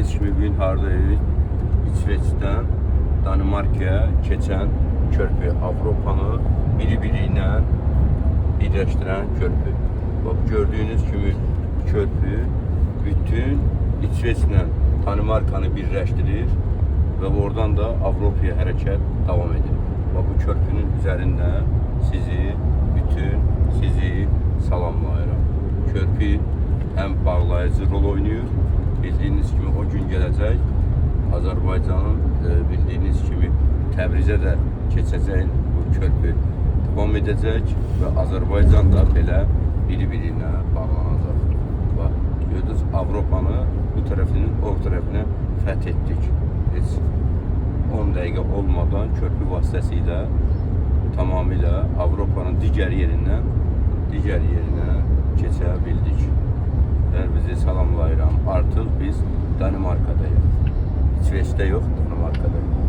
Gördüyünüz kimi bugün hardayıq? İsveçdən Danimarkaya keçən körpü. Avropanı biri-biri ilə birləşdirən körpü. Bak, gördüyünüz kimi körpü bütün İsveçlə Danimarkanı birləşdirir və oradan da Avropaya hərəkət davam edir. Bak, bu körpünün üzərində sizi salamlayıram. Körpü həm bağlayıcı rol oynayır. Bildiyiniz kimi o gün gələcək. Azərbaycanın bildiyiniz kimi Təbrizə də keçəcək bu körpü davam edəcək və Azərbaycan da belə biri-biri ilə bağlanacaq. Bax, gördünüz, Avropanı bu tərəfinin o tərəfinə fəth etdik. Heç 10 dəqiqə olmadan körpü vasitəsilə tamamilə Avropanın digər yerinə keçə bildik. Hər bizi salamlayıram. Artıq biz Danimarkadayıq. İsveçdə yox, Danimarkadayıq.